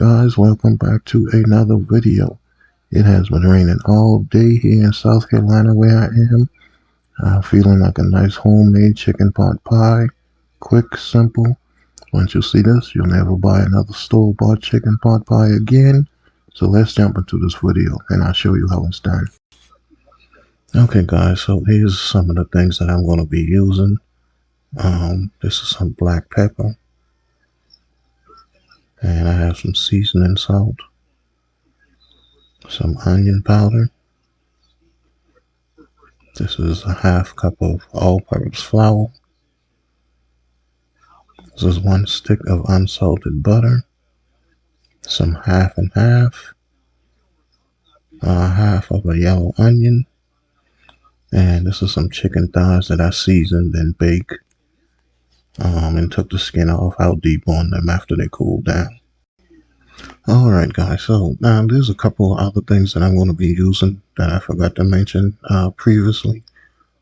guys, welcome back to another video. It has been raining all day here in South Carolina where I am. I'm feeling like a nice homemade chicken pot pie. Quick, simple. Once you see this, you'll never buy another store-bought chicken pot pie again. So let's jump into this video and I'll show you how it's done. Okay guys, so here's some of the things that I'm going to be using. This is some black pepper. And I have some seasoning salt, some onion powder. This is a half cup of all-purpose flour. This is 1 stick of unsalted butter, some half and half, half of a yellow onion, and this is some chicken thighs that I seasoned and baked and took the skin off. I'll debone them after they cool down. Alright guys, so now there's a couple of other things that I'm going to be using that I forgot to mention previously.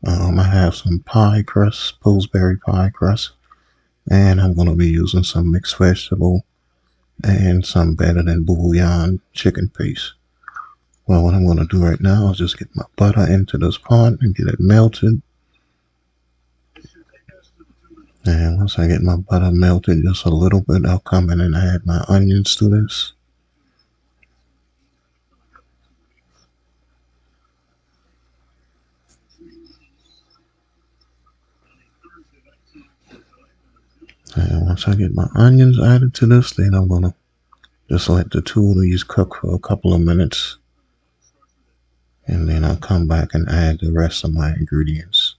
I have some pie crust, Pillsbury pie crust, and I'm going to be using some mixed vegetable and some better than bouillon chicken paste. Well, what I'm going to do right now is just get my butter into this pot and get it melted. And once I get my butter melted just a little bit, I'll come in and add my onions to this. And once I get my onions added to this, then I'm going to just let the two of these cook for a couple of minutes. And then I'll come back and add the rest of my ingredients.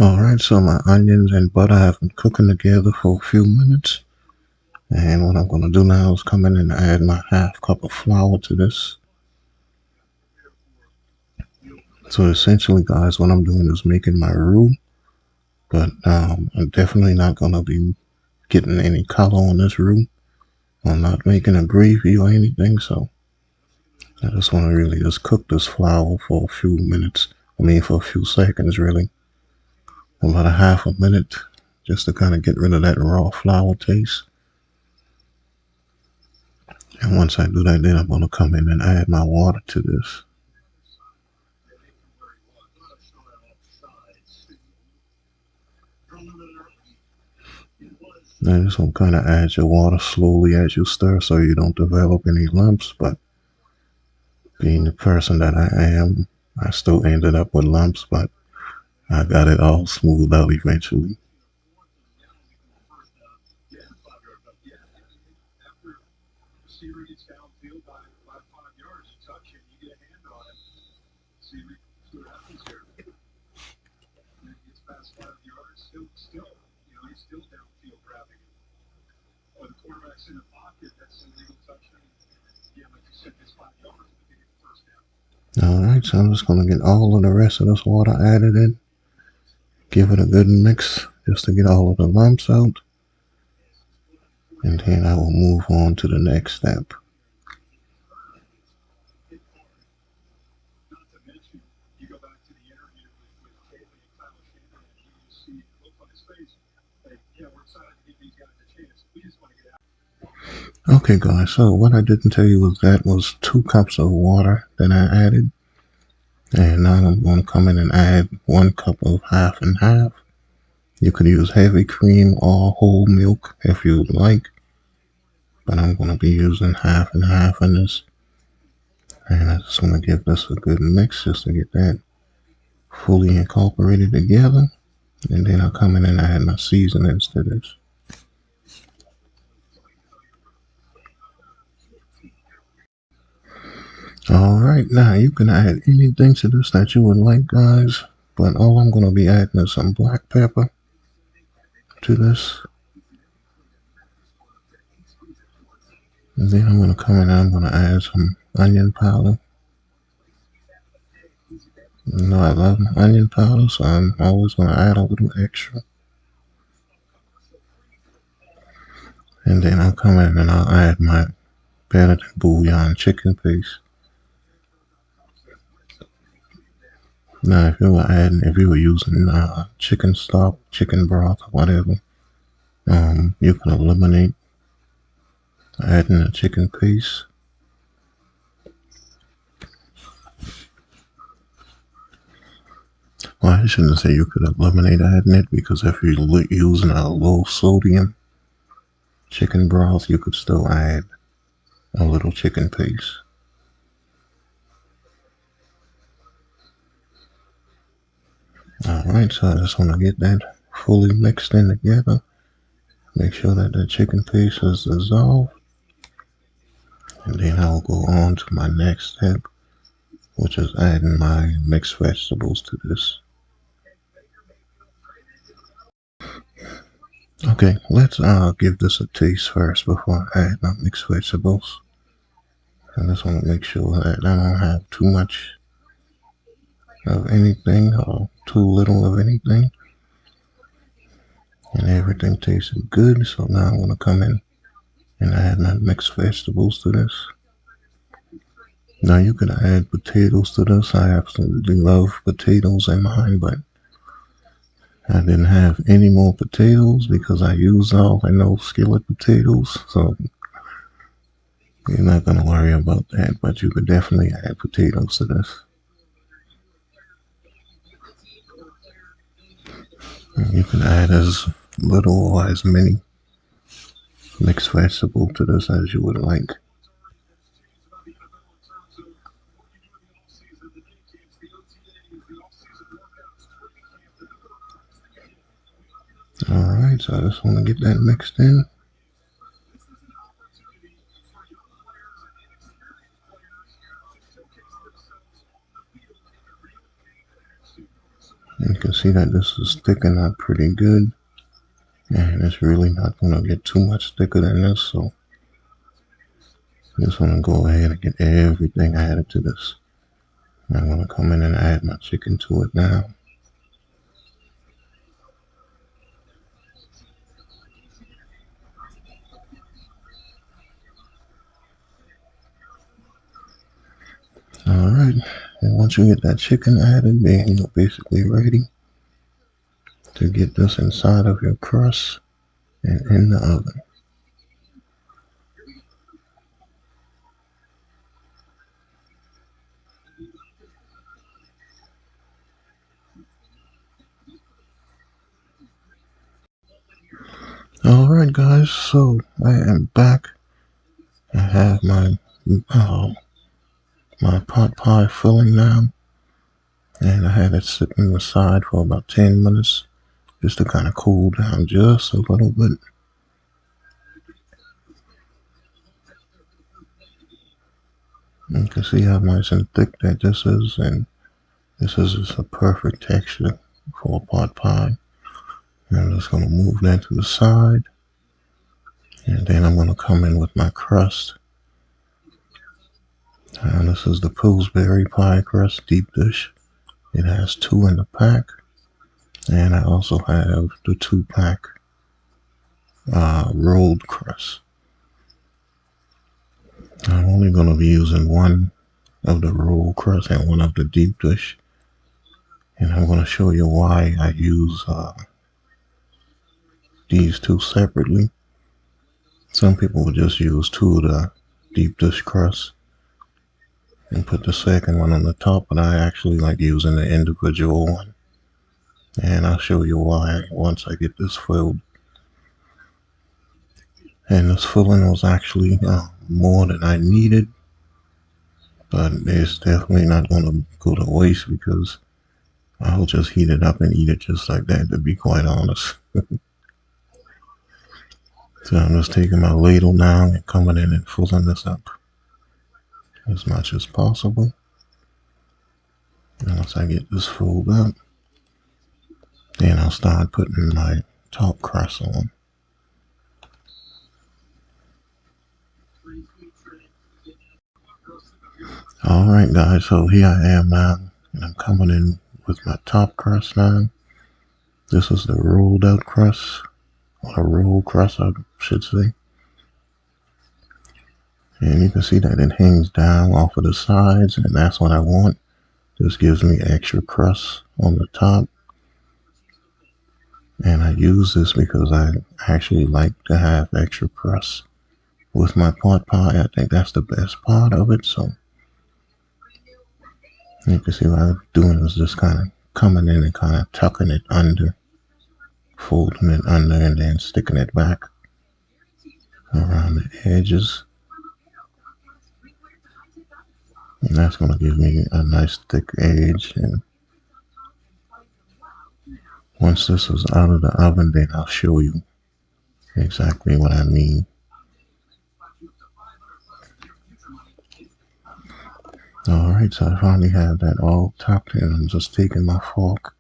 Alright, so my onions and butter have been cooking together for a few minutes. And what I'm going to do now is come in and add my half cup of flour to this. So essentially, guys, what I'm doing is making my roux. But I'm definitely not going to be getting any color on this roux. I'm not making a gravy or anything, so I just want to really just cook this flour for a few minutes. For a few seconds, really. About a half a minute, just to kind of get rid of that raw flour taste. And once I do that, then I'm going to come in and add my water to this. And just going to kind of add your water slowly as you stir so you don't develop any lumps. But being the person that I am, I still ended up with lumps, but I got it all smoothed out eventually. Alright, so I'm just going to get all of the rest of this water added in. Give it a good mix just to get all of the lumps out. And then I will move on to the next step. Okay guys, so what I didn't tell you was that was 2 cups of water that I added. And now I'm going to come in and add 1 cup of half and half. You could use heavy cream or whole milk if you would like. But I'm going to be using half and half in this. And I just want to give this a good mix just to get that fully incorporated together. And then I'll come in and add my seasonings to this. Alright, now you can add anything to this that you would like, guys. But all I'm going to be adding is some black pepper to this. And then I'm going to come in and I'm going to add some onion powder. You know I love my onion powder, so I'm always going to add a little extra. And then I'll come in and I'll add my better than bouillon chicken paste. Now, if you were using chicken stock, chicken broth, or whatever, you can eliminate adding the chicken paste. Well, I shouldn't say you could eliminate adding it, because if you're using a low sodium chicken broth, you could still add a little chicken paste. Alright, so I just want to get that fully mixed in together. Make sure that the chicken paste is dissolved. And then I'll go on to my next step, which is adding my mixed vegetables to this. Okay, let's give this a taste first before I add my mixed vegetables. I just want to make sure that I don't have too much of anything or too little of anything. And everything tasted good, so now I'm going to come in and add my mixed vegetables to this. Now you can add potatoes to this. I absolutely love potatoes in mine, but I didn't have any more potatoes because I used all my no skillet potatoes, so you're not going to worry about that, but you could definitely add potatoes to this. And you can add as little or as many mixed vegetables to this as you would like. Alright, so I just want to get that mixed in. You can see that this is thickening up pretty good, and it's really not going to get too much thicker than this, so I just want to go ahead and get everything added to this. I'm going to come in and add my chicken to it now. Alright, and once you get that chicken added, then you're basically ready to get this inside of your crust and in the oven. Alright guys, so I am back. I have my pot pie filling now, and I had it sitting aside for about 10 minutes just to kind of cool down just a little bit. You can see how nice and thick that this is, and this is just a perfect texture for a pot pie. And I'm just going to move that to the side, and then I'm going to come in with my crust. And this is the Pillsbury pie crust deep dish. It has 2 in the pack, and I also have the 2-pack rolled crust. I'm only going to be using one of the rolled crust and one of the deep dish, and I'm going to show you why I use these two separately. Some people would just use 2 of the deep dish crust and put the second one on the top, but I actually like using the individual one, and I'll show you why once I get this filled. And this filling was actually more than I needed, but it's definitely not going to go to waste because I'll just heat it up and eat it just like that, to be quite honest. So I'm just taking my ladle now and coming in and filling this up as much as possible. And once I get this filled up, then I'll start putting my top crust on. Alright guys, so here I am now, and I'm coming in with my top crust now. This is the rolled out crust, or rolled crust I should say. And you can see that it hangs down off of the sides, and that's what I want. This gives me extra crust on the top. And I use this because I actually like to have extra crust with my pot pie. I think that's the best part of it. So you can see what I'm doing is just kind of coming in and kind of tucking it under, folding it under, and then sticking it back around the edges. And that's going to give me a nice thick edge. And once this is out of the oven, then I'll show you exactly what I mean. Alright, so I finally have that all tucked in. I'm just taking my fork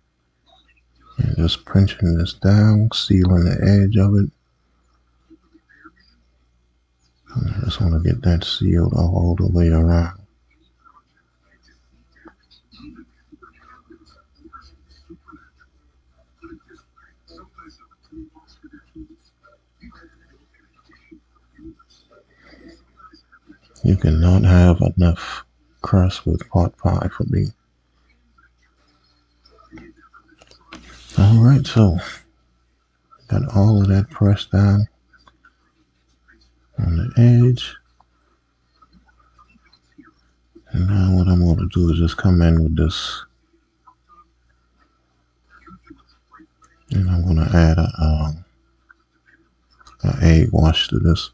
and just pinching this down, sealing the edge of it. And I just want to get that sealed all the way around. You cannot have enough crust with pot pie for me. Alright, so got all of that pressed down on the edge. And now what I'm going to do is just come in with this. And I'm going to add a egg wash to this,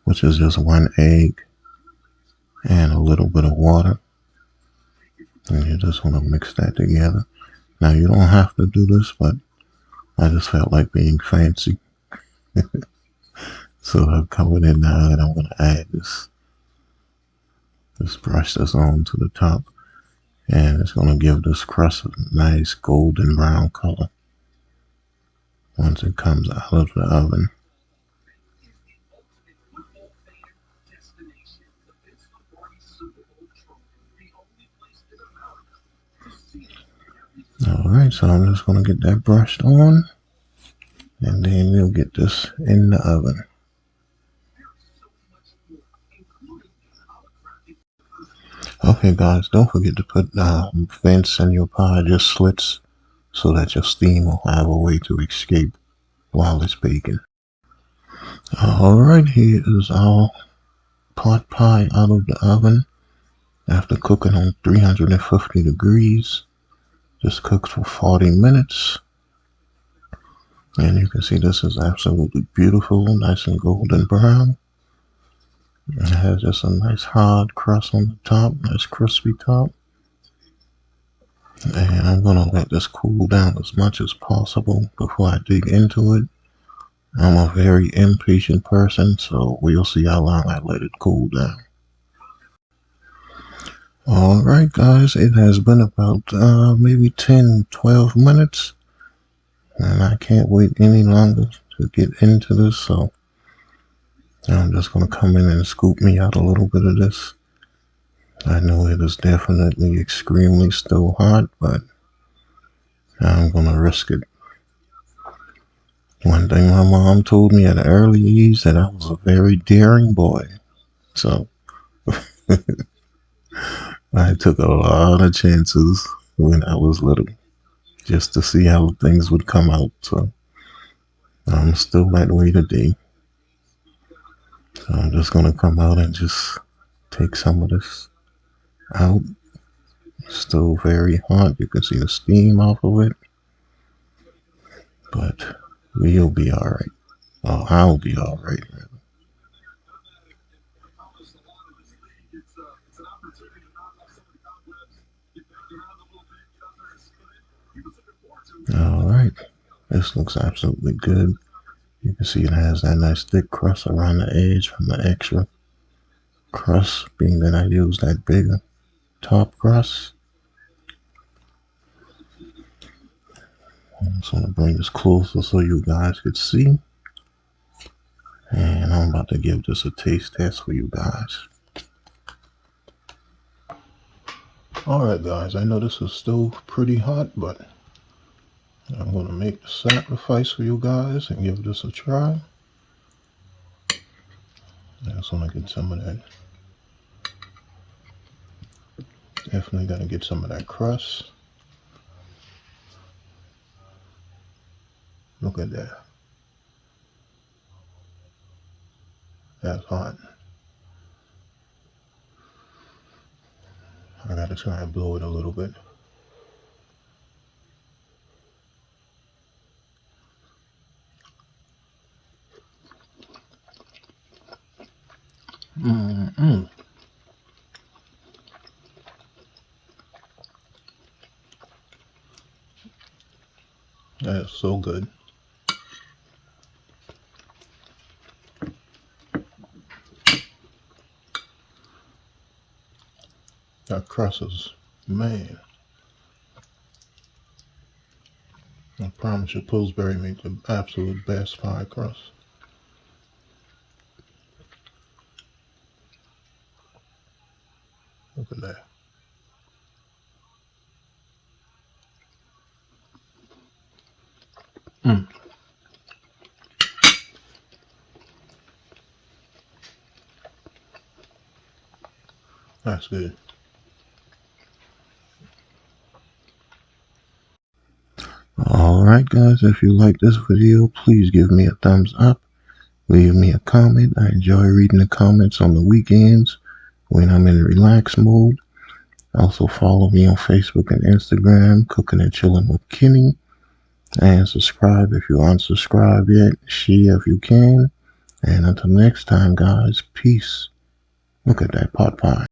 which is just 1 egg and a little bit of water. And you just want to mix that together. Now you don't have to do this, but I just felt like being fancy. So I've covered it now, and I'm going to add this brush that's on to the top. And it's going to give this crust a nice golden brown color once it comes out of the oven. Alright, so I'm just going to get that brushed on, and then we'll get this in the oven. Okay guys, don't forget to put vents in your pie, just slits, so that your steam will have a way to escape while it's baking. Alright, here is our pot pie out of the oven after cooking on 350 degrees. Just cooked for 40 minutes. And you can see this is absolutely beautiful, nice and golden brown. It has just a nice hard crust on the top, nice crispy top. And I'm going to let this cool down as much as possible before I dig into it. I'm a very impatient person, so we'll see how long I let it cool down. Alright guys, it has been about maybe 10-12 minutes. And I can't wait any longer to get into this, so I'm just going to come in and scoop me out a little bit of this. I know it is definitely extremely still hot, but I'm going to risk it. One thing my mom told me at an early age that I was a very daring boy. So I took a lot of chances when I was little just to see how things would come out. So I'm still that way today. So I'm just going to come out and just take some of this out. Still very hot. You can see the steam off of it. But we'll be alright. Oh, I'll be alright. Alright. This looks absolutely good. You can see it has that nice thick crust around the edge from the extra crust, being that I used that bigger top crust. I just want to bring this closer so you guys could see. And I'm about to give this a taste test for you guys. Alright guys, I know this is still pretty hot, but I'm going to make the sacrifice for you guys and give this a try. I just want to get some of that Definitely gotta get some of that crust. Look at that. That's hot. I gotta try and blow it a little bit. That is so good. That crust is, man. I promise you, Pillsbury makes the absolute best pie crust. Look at that. That's good. Alright guys, if you like this video, please give me a thumbs up. Leave me a comment. I enjoy reading the comments on the weekends when I'm in relaxed mode. Also follow me on Facebook and Instagram, Cooking and Chilling with Kenny. And subscribe if you're unsubscribed yet. Share if you can. And until next time, guys, peace. Look at that pot pie.